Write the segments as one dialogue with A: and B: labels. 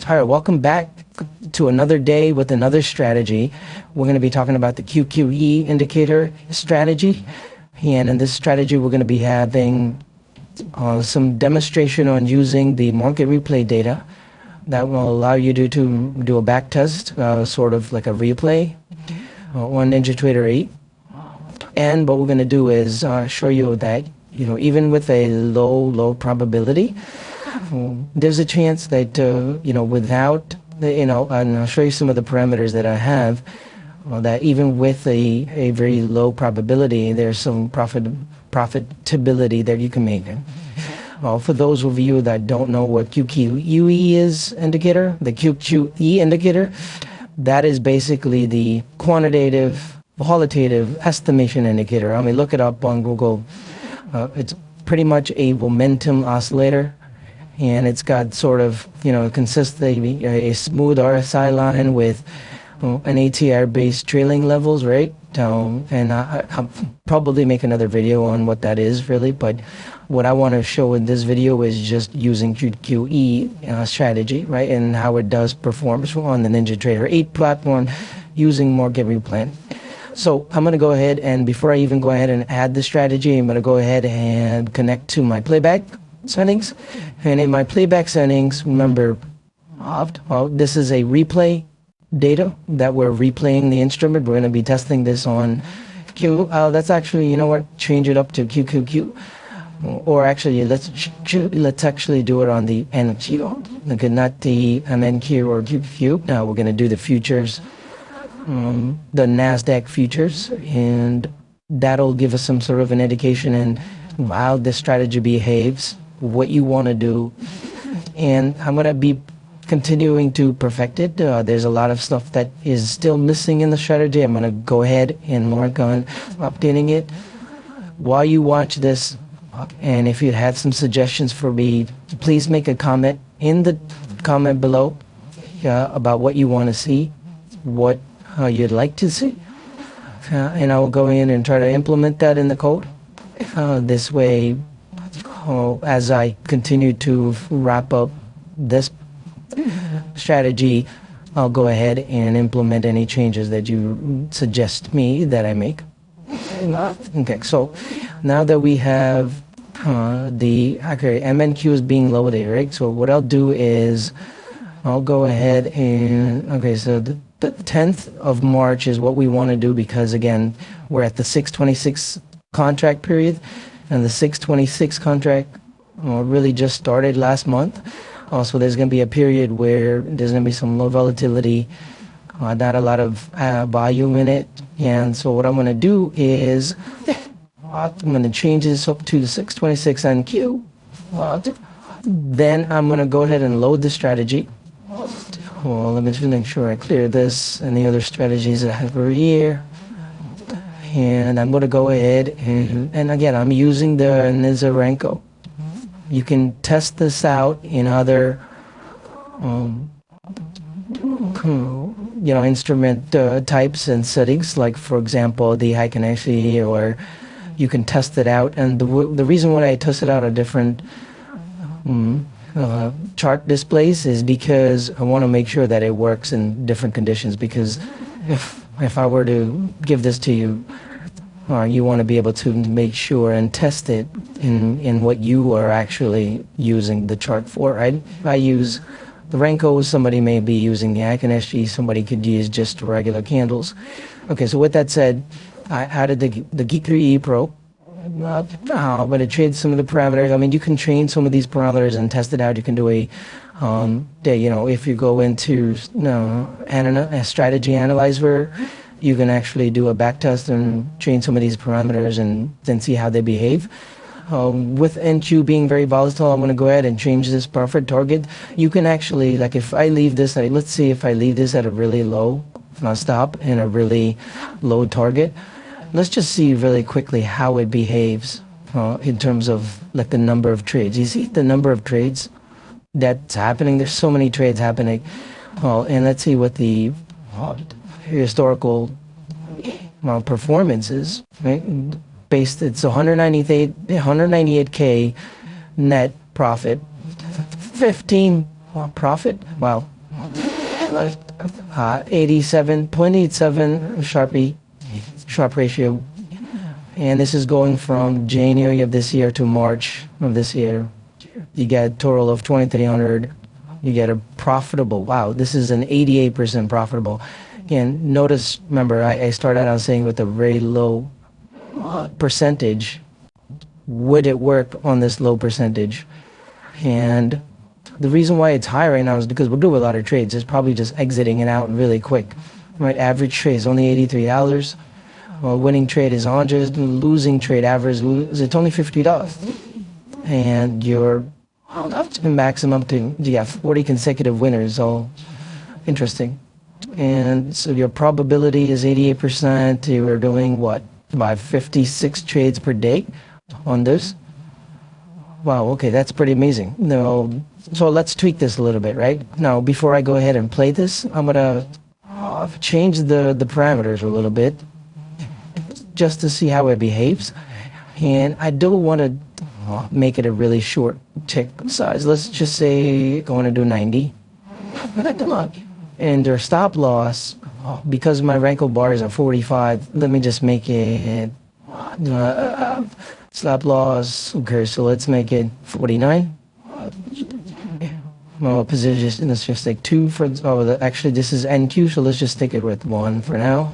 A: All right, welcome back to another day with another strategy. We're going to be talking about the QQE indicator strategy. And in this strategy, we're going to be having some demonstration on using the market replay data that will allow you to do a back test, sort of like a replay on Ninjatrader 8. And what we're going to do is show you that, even with a low probability, there's a chance that, without, and I'll show you some of the parameters that I have, that even with a very low probability, there's some profitability that you can make. For those of you that don't know what QQE is indicator, the QQE indicator, that is basically the Quantitative Qualitative Estimation indicator. I mean, look it up on Google. It's pretty much a momentum oscillator. And it's got sort of, consists of a smooth RSI line with an ATR-based trailing levels, right? And I'll probably make another video on what that is, really. But what I want to show in this video is just using QQE strategy, right? And how it does perform on the Ninjatrader 8 platform using market replay. So I'm going to go ahead, and before I even go ahead and add the strategy, I'm going to go ahead and connect to my playback settings. And in my playback settings, remember, this is a replay data that we're replaying the instrument. We're going to be testing this on Q. Let's actually, change it up to QQQ. Or actually, let's actually do it on the MNQ. Okay, not the MNQ or QQQ. Now we're going to do the futures, the Nasdaq futures, and that'll give us some sort of an indication in how this strategy behaves, what you want to do, and I'm going to be continuing to perfect it. There's a lot of stuff that is still missing in the strategy. I'm going to go ahead and work on updating it while you watch this. And if you had some suggestions for me, please make a comment in the comment below about what you want to see, what you'd like to see, and I will go in and try to implement that in the code. This way, as I continue to wrap up this strategy, I'll go ahead and implement any changes that you suggest me that I make. Okay, so now that we have the MNQ is being loaded, right? So what I'll do is I'll go ahead and, so the 10th of March is what we want to do, because again, we're at the 626 contract period. And the 626 contract really just started last month. Also, there's going to be a period where there's going to be some low volatility, not a lot of volume in it. And so what I'm going to do is I'm going to change this up to the 626 NQ. Then I'm going to go ahead and load the strategy. Well, let me just make sure I clear this and the other strategies that I have over here. And I'm going to go ahead and again, I'm using the Ninjatrader. You can test this out in other, instrument types and settings, like for example, the high connection, or you can test it out. And the reason why I tested out a different chart displays is because I want to make sure that it works in different conditions, because if I were to give this to you, you want to be able to make sure and test it in what you are actually using the chart for, right? If I use the Renko, somebody may be using the Icon SG, somebody could use just regular candles. Okay, so with that said, I added the Geek3E Pro. I'm going to trade some of the parameters. I mean, you can train some of these parameters and test it out. You can do if you go into a strategy analyzer, you can actually do a back test and train some of these parameters and then see how they behave. With NQ being very volatile, I'm going to go ahead and change this profit target. You can actually, like if I leave this, let's see if I leave this at a really low stop and a really low target. Let's just see really quickly how it behaves in terms of like the number of trades. You see the number of trades that's happening? There's so many trades happening. And let's see what the historical performances, right? Based, it's 198K net profit, 15 profit. Wow, 87.87 sharp ratio. And this is going from January of this year to March of this year. You get a total of 2,300. You get a profitable, wow, this is an 88% profitable. Again, notice, remember, I started out saying with a very low percentage, would it work on this low percentage? And the reason why it's high right now is because we're doing a lot of trades. It's probably just exiting it out really quick. Right, average trade is only $83. Well, winning trade is 100. Losing trade average is it's only $50. And you're up to maximum to 40 consecutive winners. So interesting. And so your probability is 88%. You are doing what? By 56 trades per day on this. Wow, okay, that's pretty amazing. No, so let's tweak this a little bit, right? Now, before I go ahead and play this, I'm gonna change the parameters a little bit just to see how it behaves. And I don't want to make it a really short tick size. Let's just say I want to do 90. And their stop loss, because my Renko bars are 45, let me just make it stop loss. Okay, so let's make it 49. Well, position, let's just take 2 for, actually this is NQ, so let's just stick it with 1 for now.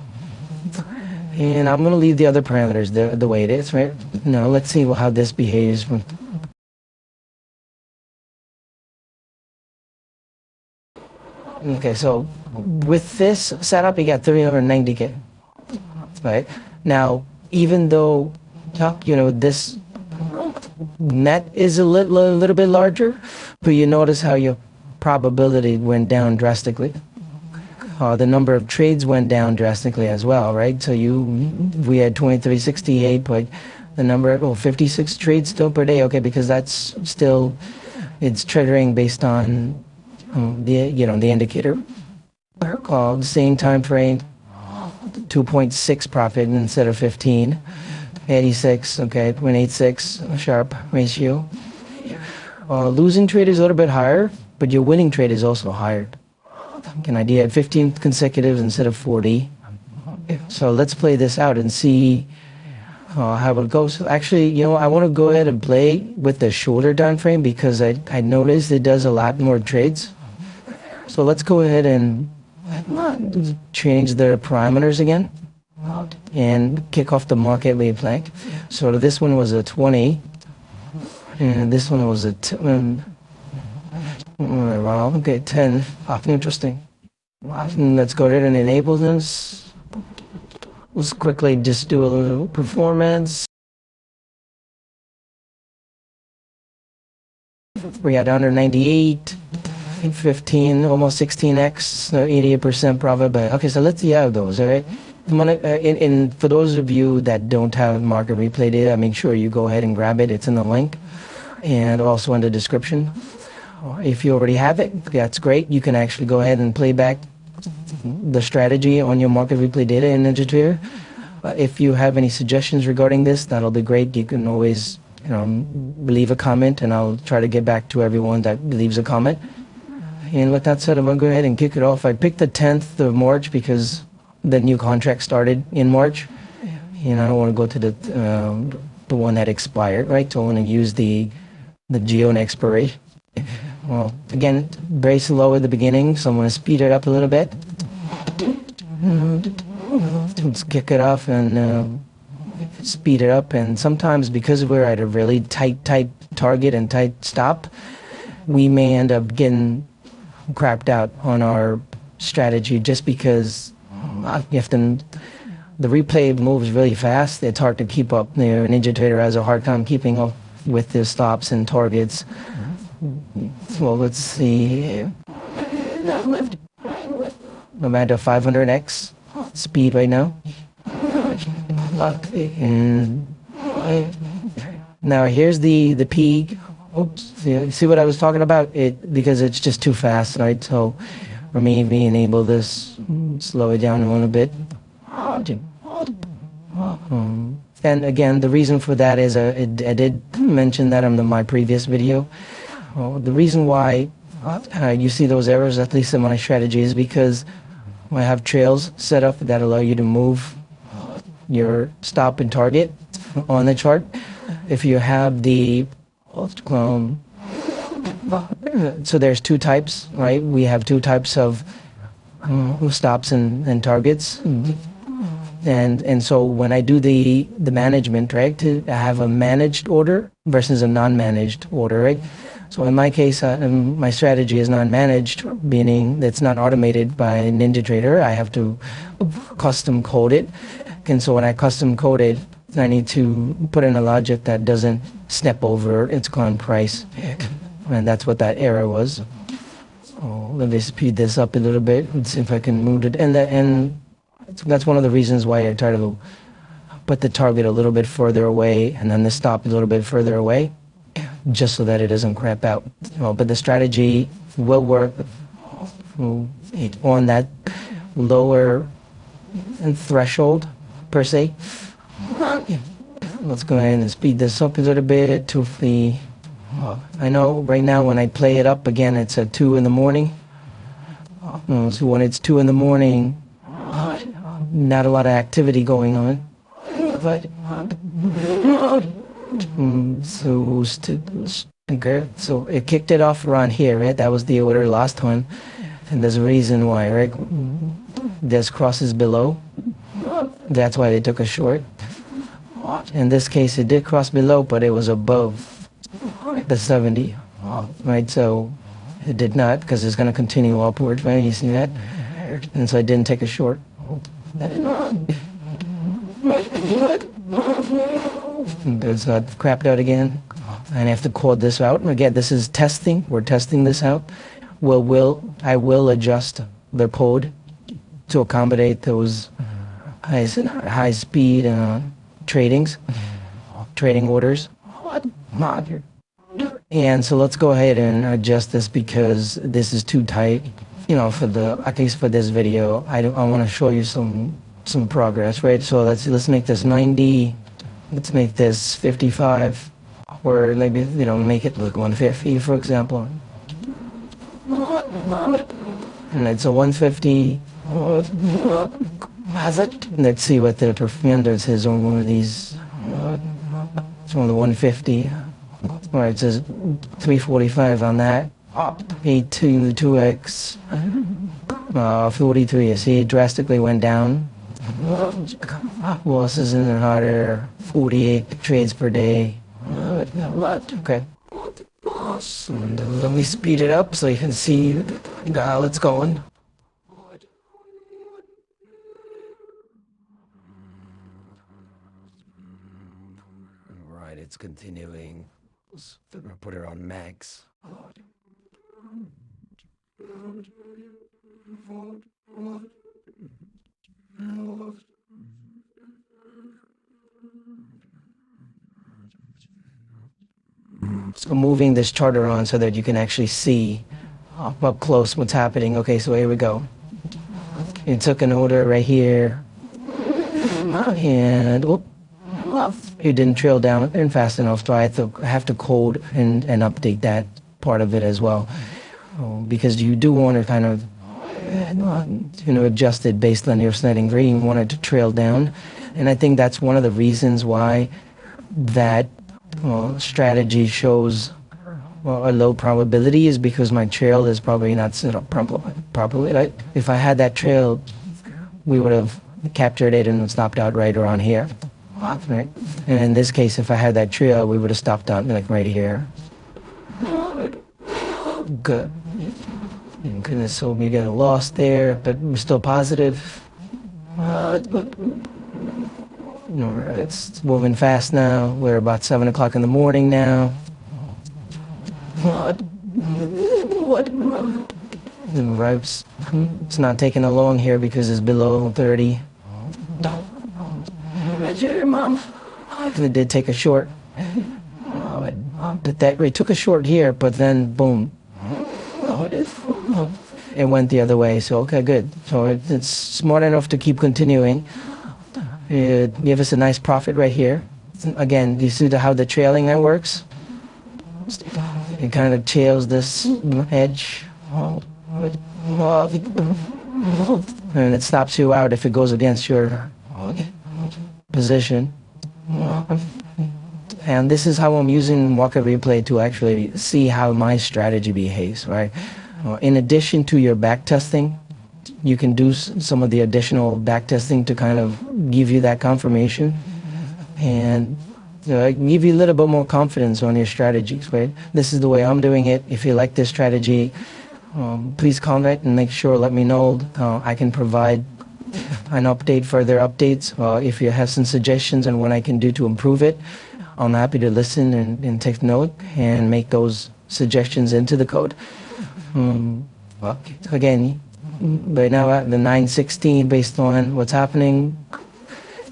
A: And I'm going to leave the other parameters the way it is, right? Now, let's see how this behaves. Okay, so with this setup, you got 390K, right? Now, even though, this net is a little bit larger, but you notice how your probability went down drastically. The number of trades went down drastically as well, right? So we had 2368, but the number, 56 trades still per day, okay, because that's still, it's triggering based on the indicator. The same time frame, 2.6 profit instead of 15. 86, okay, 0.86 sharp ratio. Losing trade is a little bit higher, but your winning trade is also higher. An idea at 15 consecutive instead of 40. So let's play this out and see how it goes. Actually, I want to go ahead and play with the shorter time frame because I noticed it does a lot more trades. So let's go ahead and change the parameters again and kick off the market lead flag. So this one was a 20 and this one was a 10. Okay, 10. Interesting. Let's go ahead and enable this. Let's quickly just do a little performance. We had 198, 15, almost 16x, so 88% profit. But okay, so let's see how it goes. All right. For those of you that don't have market replay data, make sure you go ahead and grab it. It's in the link and also in the description. If you already have it, that's great. You can actually go ahead and play back the strategy on your market replay data in Ninjatrader. If you have any suggestions regarding this, that'll be great. You can always leave a comment and I'll try to get back to everyone that leaves a comment. And with that said, I'm going to go ahead and kick it off. I picked the 10th of March because the new contract started in March. And I don't want to go to the one that expired, right? So I want to use the June expiration. Well, again, very slow at the beginning, so I'm going to speed it up a little bit. Let's kick it off and speed it up. And sometimes because we're at a really tight target and tight stop, we may end up getting crapped out on our strategy just because the replay moves really fast. It's hard to keep up. Ninjatrader has a hard time keeping up with the stops and targets. Well, let's see. I'm at a 500x speed right now. And now here's the peak. Oops, see what I was talking about? Because it's just too fast, right? So for me, being able to slow it down a little bit. And again, the reason for that is I did mention that in my previous video. The reason why You see those errors, at least in my strategies, because I have trails set up that allow you to move your stop and target on the chart. If you have the so there's two types, right? We have two types of stops and targets. And so when I do the management, right, I have a managed order versus a non-managed order, right? So in my case, my strategy is non-managed, meaning it's not automated by Ninjatrader. I have to custom code it. And so when I custom code it, I need to put in a logic that doesn't step over its current price. And that's what that error was. So let me speed this up a little bit and see if I can move it. And that's one of the reasons why I try to put the target a little bit further away and then the stop a little bit further away, just so that it doesn't crap out. But the strategy will work on that lower threshold, per se. Let's go ahead and speed this up a little bit to the... I know right now when I play it up again, it's at 2 in the morning. So when it's 2 in the morning, not a lot of activity going on. But so it kicked it off around here, right? That was the order last time, and there's a reason why, right? There's crosses below. That's why they took a short. In this case, it did cross below, but it was above the 70, right? So it did not, because it's going to continue upward, right? You see that? And so I didn't take a short. There's crapped out again. And I have to code this out. Again, this is testing. We're testing this out. I will adjust the code to accommodate those high speed trading orders. And so let's go ahead and adjust this, because this is too tight. At least for this video, I want to show you some progress, right? So let's make this 90. Let's make this 55, or maybe make it look 150, for example. And it's a 150. Let's see what the performance is on one of these. It's on the 150. All right, it says 345 on that. A2, 2x, 43. You see, it drastically went down. Losses in the harder, 48 trades per day. Okay. Let me speed it up so you can see how it's going. Right, it's continuing. I'm gonna put it on max. So moving this chart around so that you can actually see up close what's happening. Okay, so here we go. It took an order right here, and it didn't trail down and fast enough, so I have to code and update that part of it as well, because you do want to kind of adjust it based on your setting green. You want it to trail down, and I think that's one of the reasons why that strategy shows a low probability, is because my trail is probably not set up properly. Right? If I had that trail, we would have captured it and stopped out right around here. Right? And in this case, if I had that trail, we would have stopped out like right here. Good. And goodness, so we get a loss there, but we're still positive. It's moving fast now. We're about 7 o'clock in the morning now. It's not taking long here because it's below 30. It did take a short. It took a short here, but then boom, it went the other way. So okay, good. So it's smart enough to keep continuing. It gave us a nice profit right here. Again, you see how the trailing that works? it kind of tails this edge, and it stops you out if it goes against your position. And this is how I'm using market replay to actually see how my strategy behaves, right? In addition to your back testing, you can do some of the additional back testing to kind of give you that confirmation and give you a little bit more confidence on your strategies, right? This is the way I'm doing it. If you like this strategy, please comment and make sure, let me know. I can provide an update, further updates. If you have some suggestions on what I can do to improve it, I'm happy to listen and take note and make those suggestions into the code. Again, right now at the 916 based on what's happening,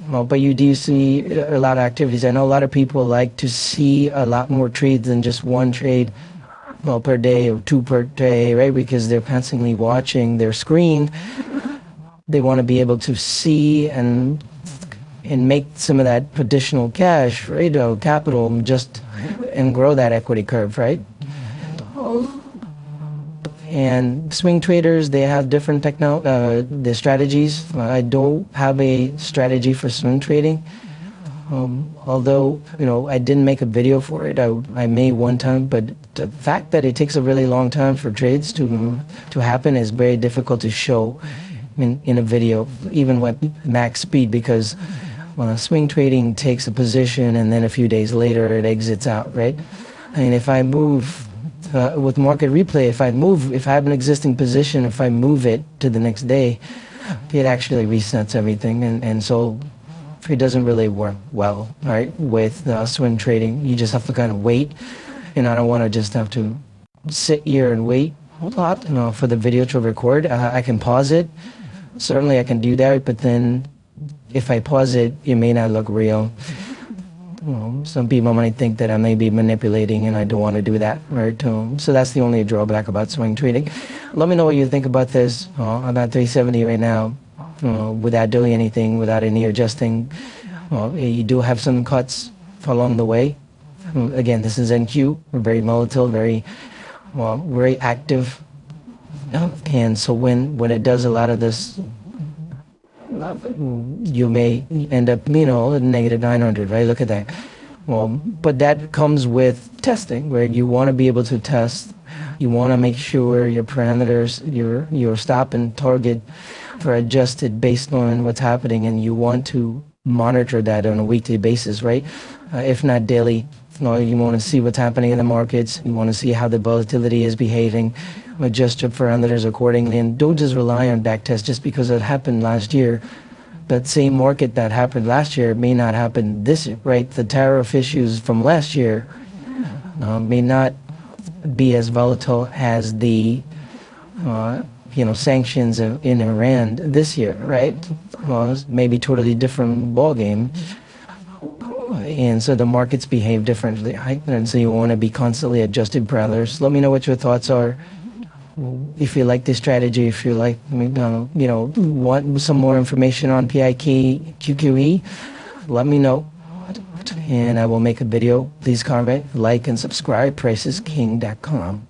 A: but you do see a lot of activities. I know a lot of people like to see a lot more trades than just one trade per day or two per day, right? Because they're constantly watching their screen. They want to be able to see and make some of that additional cash, right, or capital, and grow that equity curve, right? And swing traders, they have different the strategies. I don't have a strategy for swing trading. Although, I didn't make a video for it. I made one time, but the fact that it takes a really long time for trades to happen is very difficult to show in a video, even with max speed, because swing trading takes a position and then a few days later it exits out, right? And if I move with market replay, if I have an existing position, if I move it to the next day, it actually resets everything, and so it doesn't really work well, right? With swing trading, you just have to kind of wait, and I don't want to just have to sit here and wait a lot, for the video to record. I can pause it. Certainly, I can do that, but then if I pause it, it may not look real. Some people might think that I may be manipulating, and I don't want to do that, right? So that's the only drawback about swing trading. Let me know what you think about this. I'm at 370 right now, without doing anything, without any adjusting. You do have some cuts along the way. Again, this is NQ. We're very volatile, very active. And so when it does a lot of this, you may end up, negative 900, right? Look at that. But that comes with testing, where you want to be able to test. You want to make sure your parameters, your stop and target are adjusted based on what's happening, and you want to monitor that on a weekly basis, right? If not daily. You want to see what's happening in the markets. You want to see how the volatility is behaving. Adjust your parameters accordingly, and don't just rely on backtest just because it happened last year. That same market that happened last year may not happen this year, right? The tariff issues from last year may not be as volatile as the sanctions in Iran this year, right? Maybe totally different ballgame. And so the markets behave differently, right? And so you want to be constantly adjusting parameters. Let me know what your thoughts are. If you like this strategy, if you like, want some more information on QQE, let me know, and I will make a video. Please comment, like, and subscribe. PriceIsKing.com.